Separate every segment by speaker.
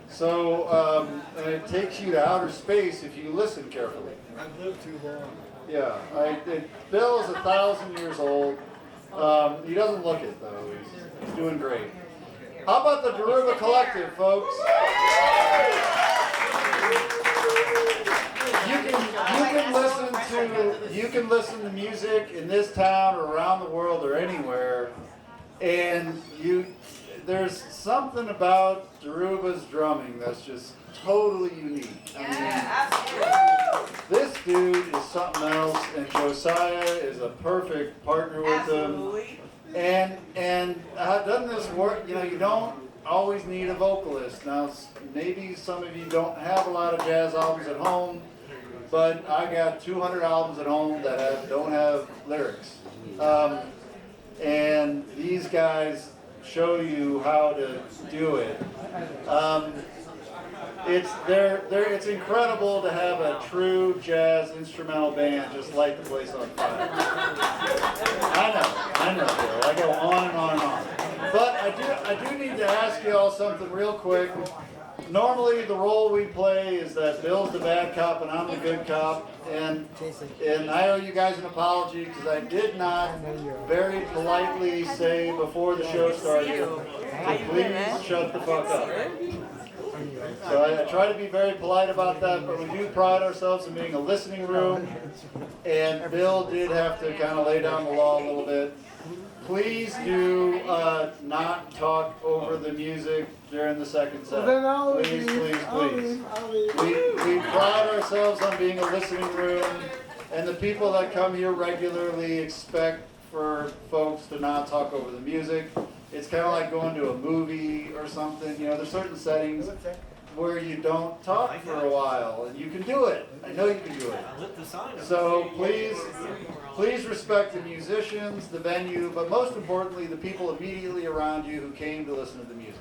Speaker 1: So, and it takes you to outer space if you listen carefully.
Speaker 2: I've lived too long.
Speaker 1: Yeah, Bill is 1,000 years old. He doesn't look it though. He's doing great. How about the Dhoruba Collective, folks? You can listen to music in this town or around the world or anywhere, and there's something about Dhoruba's drumming that's just totally unique. This dude is something else, and Josiah is a perfect partner with him. And doesn't this work? You know, you don't always need a vocalist. Now, maybe some of you don't have a lot of jazz albums at home, but I got 200 albums at home that don't have lyrics. And these guys show you how to do it. It's incredible to have a true jazz instrumental band just light the place on fire. I know, Bill. I go on and on and on. But I do need to ask you all something real quick. Normally the role we play is that Bill's the bad cop and I'm the good cop, and I owe you guys an apology because I did not very politely say before the show started to please shut the fuck up. So I try to be very polite about that, but we do pride ourselves in being a listening room, and Bill did have to kind of lay down the law a little bit. Please do not talk over the music during the second set. Please. We pride ourselves on being a listening room, and the people that come here regularly expect for folks to not talk over the music. It's kind of like going to a movie or something. You know, there's certain settings where you don't talk for a while, and you can do it. I know you can do it. So please respect the musicians, the venue, but most importantly, the people immediately around you who came to listen to the music.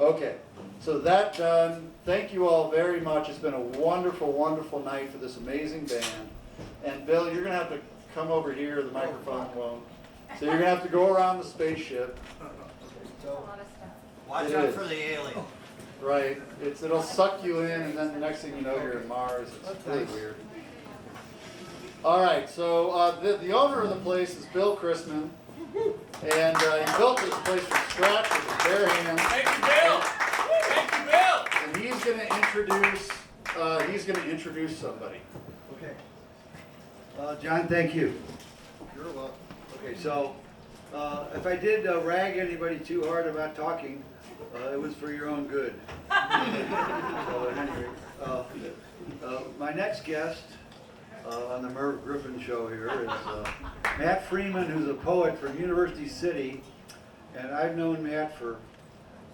Speaker 1: Okay, so that done. Thank you all very much. It's been a wonderful, wonderful night for this amazing band. And Bill, you're going to have to come over here. The microphone won't. So you're going to have to go around the spaceship.
Speaker 3: Watch out for the alien.
Speaker 1: Right. It'll suck you in, and then the next thing you know, you're in Mars. It's really weird. All right, so the owner of the place is Bill Christman, and he built this place from scratch with his bare hands.
Speaker 3: Thank you, Bill. Thank you, Bill.
Speaker 1: And he's going to introduce somebody.
Speaker 4: Okay. John, thank you.
Speaker 1: You're welcome.
Speaker 4: Okay, so if I did rag anybody too hard about talking, it was for your own good. So at any rate, my next guest on the Merv Griffin show here is Matt Freeman, who's a poet from University City, and I've known Matt for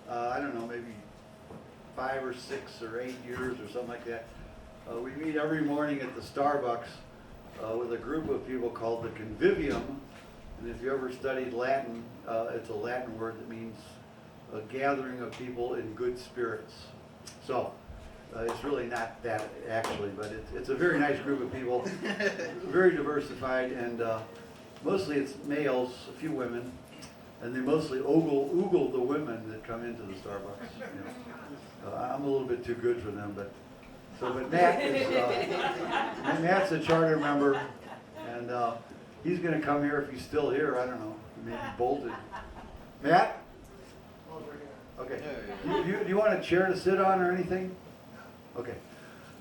Speaker 4: I don't know, maybe 5 or 6 or 8 years or something like that. We meet every morning at the Starbucks with a group of people called the Convivium, and if you ever studied Latin, it's a Latin word that means a gathering of people in good spirits. So it's really not that actually, but it's a very nice group of people, very diversified, and mostly it's males, a few women, and they mostly ogle the women that come into the Starbucks. You know. I'm a little bit too good for them, but Matt is Matt's a charter member, and he's going to come here if he's still here. I don't know, he may be bolted. Matt? Okay. Do you want a chair to sit on or anything? Okay.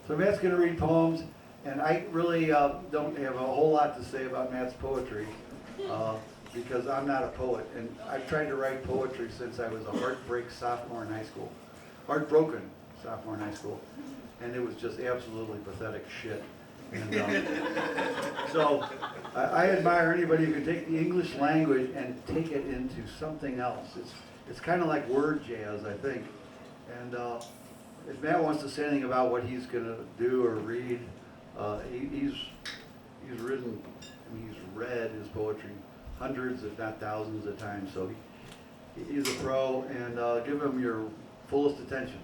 Speaker 4: So Matt's going to read poems, and I really don't have a whole lot to say about Matt's poetry because I'm not a poet, and I've tried to write poetry since I was a heartbroken sophomore in high school, and it was just absolutely pathetic shit. And, so I admire anybody who can take the English language and take it into something else. It's kind of like word jazz, I think. And if Matt wants to say anything about what he's going to do or read, he's read his poetry hundreds, if not thousands of times. So he's a pro, and give him your fullest attention.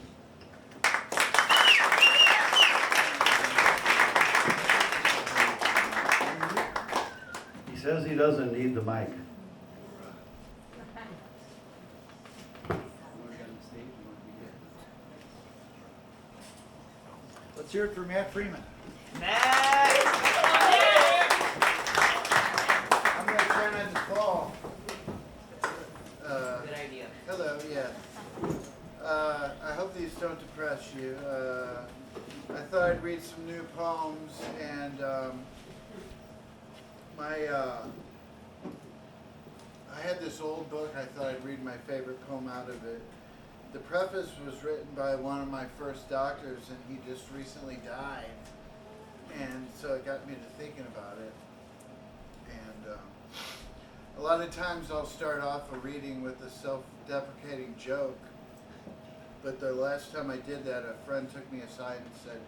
Speaker 4: He says he doesn't need the mic. Let's hear it for Matt Freeman.
Speaker 3: Nice.
Speaker 2: I'm gonna try not to fall.
Speaker 3: Good idea.
Speaker 2: Hello, yeah. I hope these don't depress you. I thought I'd read some new poems, and I had this old book. I thought I'd read my favorite poem out of it. The preface was written by one of my first doctors, and he just recently died, and so it got me to thinking about it. And a lot of times I'll start off a reading with a self-deprecating joke, but the last time I did that, a friend took me aside and said,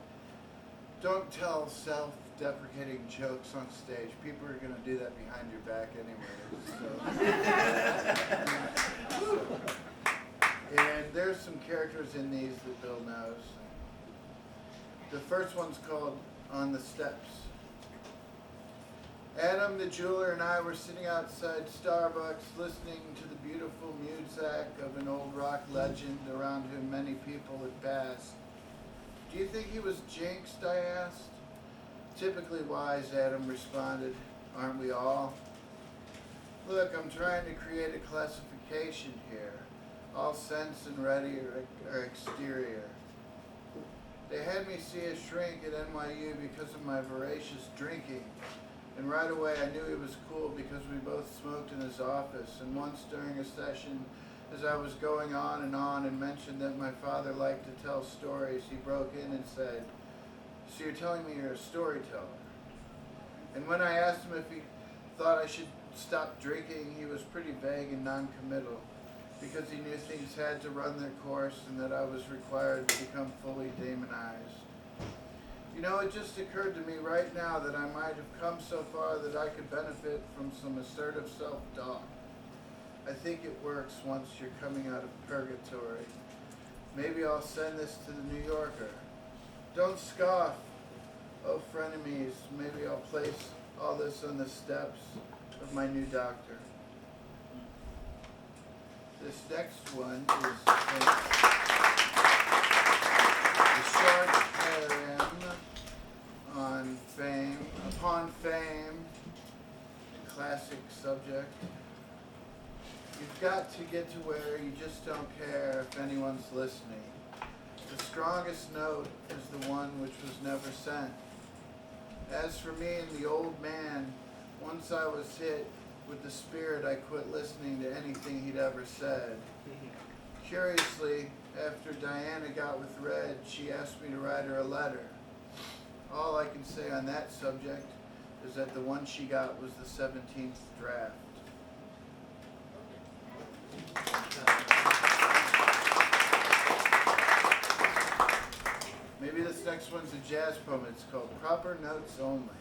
Speaker 2: "Don't tell self-deprecating jokes on stage. People are going to do that behind your back anyway." And there's some characters in these that Bill knows. The first one's called On the Steps. Adam the jeweler and I were sitting outside Starbucks listening to the beautiful music of an old rock legend around whom many people had passed. "Do you think he was jinxed?" I asked. "Typically wise," Adam responded. "Aren't we all?" "Look, I'm trying to create a classification here. All sense and ready are exterior. They had me see a shrink at NYU because of my voracious drinking. And right away I knew he was cool because we both smoked in his office. And once during a session, as I was going on and mentioned that my father liked to tell stories, he broke in and said, "So you're telling me you're a storyteller?" And when I asked him if he thought I should stop drinking, he was pretty vague and non-committal, because he knew things had to run their course and that I was required to become fully demonized. You know, it just occurred to me right now that I might have come so far that I could benefit from some assertive self-talk. I think it works once you're coming out of purgatory. Maybe I'll send this to the New Yorker. Don't scoff, oh frenemies. Maybe I'll place all this on the steps of my new doctor. This next one is a short poem on fame, upon fame, a classic subject. You've got to get to where you just don't care if anyone's listening. The strongest note is the one which was never sent. As for me and the old man, once I was hit with the spirit, I quit listening to anything he'd ever said. Curiously, after Diana got with Red, she asked me to write her a letter. All I can say on that subject is that the one she got was the 17th draft. Maybe this next one's a jazz poem. It's called Proper Notes Only.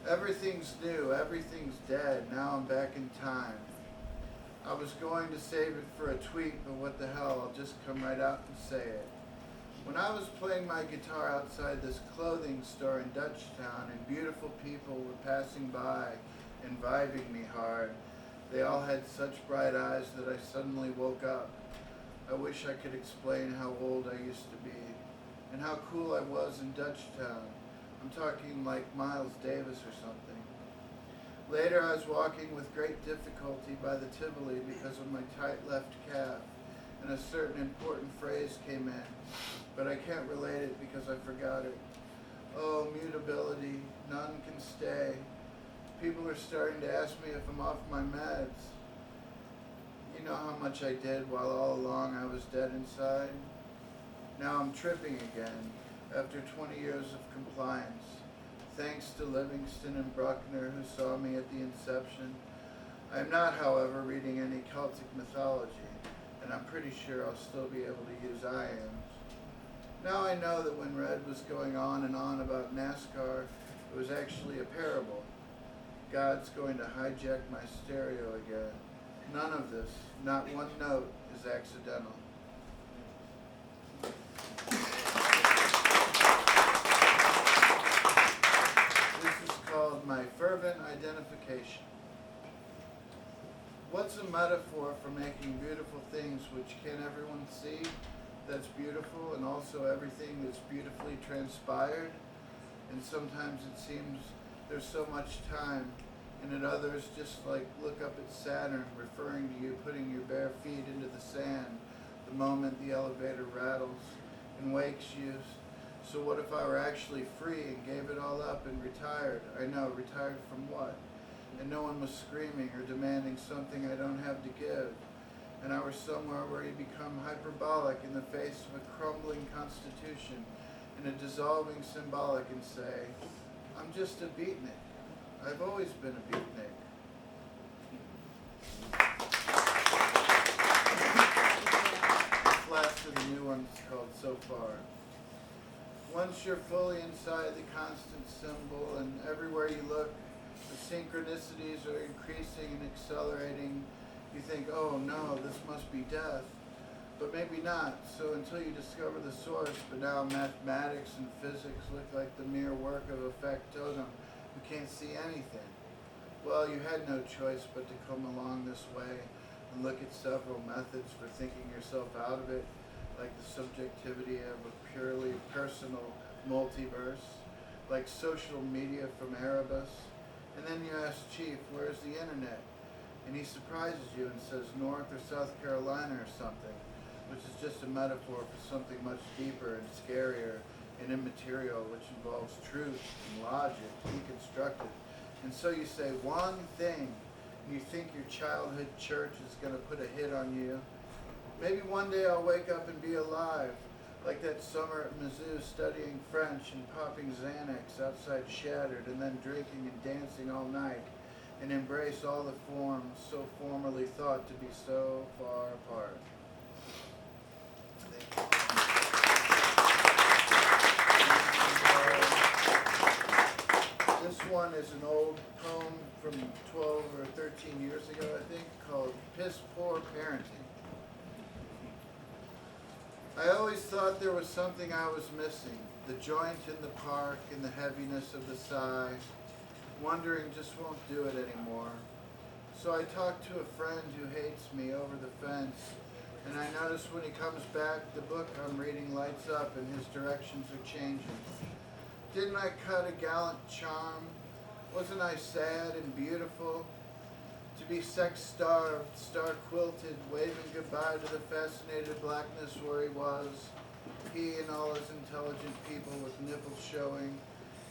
Speaker 2: Everything's new, everything's dead, now I'm back in time. I was going to save it for a tweet, but what the hell, I'll just come right out and say it. When I was playing my guitar outside this clothing store in Dutchtown and beautiful people were passing by and vibing me hard, they all had such bright eyes that I suddenly woke up. I wish I could explain how old I used to be and how cool I was in Dutchtown. I'm talking like Miles Davis or something. Later I was walking with great difficulty by the Tivoli because of my tight left calf, and a certain important phrase came in, but I can't relate it because I forgot it. Oh, mutability, none can stay. People are starting to ask me if I'm off my meds. You know how much I did while all along I was dead inside? Now I'm tripping again. After 20 years of compliance, thanks to Livingston and Bruckner who saw me at the inception. I am not, however, reading any Celtic mythology, and I'm pretty sure I'll still be able to use iams. Now I know that when Red was going on and on about NASCAR, it was actually a parable. God's going to hijack my stereo again. None of this, not one note, is accidental. Called My Fervent Identification. What's a metaphor for making beautiful things which can everyone see? that's beautiful and also everything that's beautifully transpired. And sometimes it seems there's so much time, and at others just like look up at Saturn referring to you putting your bare feet into the sand the moment the elevator rattles and wakes you. So what if I were actually free and gave it all up and retired? I know, retired from what? And no one was screaming or demanding something I don't have to give. And I were somewhere where you become hyperbolic in the face of a crumbling constitution and a dissolving symbolic and say, I'm just a beatnik. I've always been a beatnik. The last of the new one's called So Far. Once you're fully inside the constant symbol and everywhere you look, the synchronicities are increasing and accelerating. You think, oh no, this must be death. But maybe not. So until you discover the source, but now mathematics and physics look like the mere work of a factotum who can't see anything. Well, you had no choice but to come along this way and look at several methods for thinking yourself out of it, like the subjectivity of a purely personal multiverse, like social media from Erebus. And then you ask Chief, where's the internet? And he surprises you and says North or South Carolina or something, which is just a metaphor for something much deeper and scarier and immaterial, which involves truth and logic, deconstructed. And so you say one thing, and you think your childhood church is going to put a hit on you. Maybe one day I'll wake up and be alive, like that summer at Mizzou studying French and popping Xanax outside Shattered and then drinking and dancing all night and embrace all the forms so formerly thought to be so far apart. This one is an old poem from 12 or 13 years ago, I think, called Piss Poor Parenting. I always thought there was something I was missing, the joint in the park and the heaviness of the sigh. Wondering just won't do it anymore. So I talked to a friend who hates me over the fence, and I notice when he comes back, the book I'm reading lights up and his directions are changing. Didn't I cut a gallant charm? Wasn't I sad and beautiful? To be sex-starved, star-quilted, waving goodbye to the fascinated blackness where he was. He and all his intelligent people with nipples showing,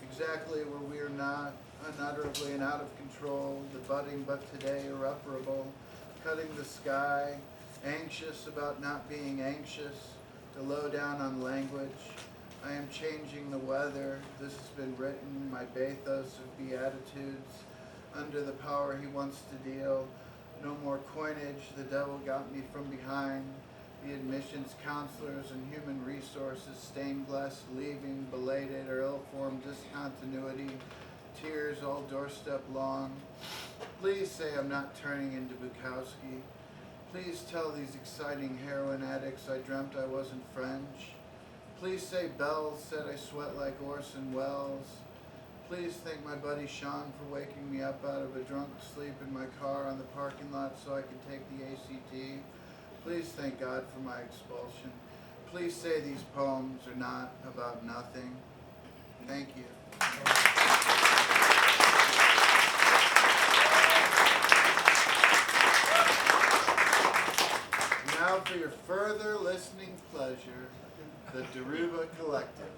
Speaker 2: exactly where we are not, unutterably and out of control, the budding but today irreparable, cutting the sky, anxious about not being anxious, the lowdown on language. I am changing the weather. This has been written, my bathos of beatitudes. Under the power he wants to deal. No more coinage, the devil got me from behind. The admissions counselors and human resources, stained glass leaving, belated or ill-formed discontinuity, tears all doorstep long. Please say I'm not turning into Bukowski. Please tell these exciting heroin addicts I dreamt I wasn't French. Please say Bells said I sweat like Orson Welles. Please thank my buddy Sean for waking me up out of a drunk sleep in my car on the parking lot so I could take the ACT. Please thank God for my expulsion. Please say these poems are not about nothing. Thank you. Now for your further listening pleasure, the Dhoruba Collective.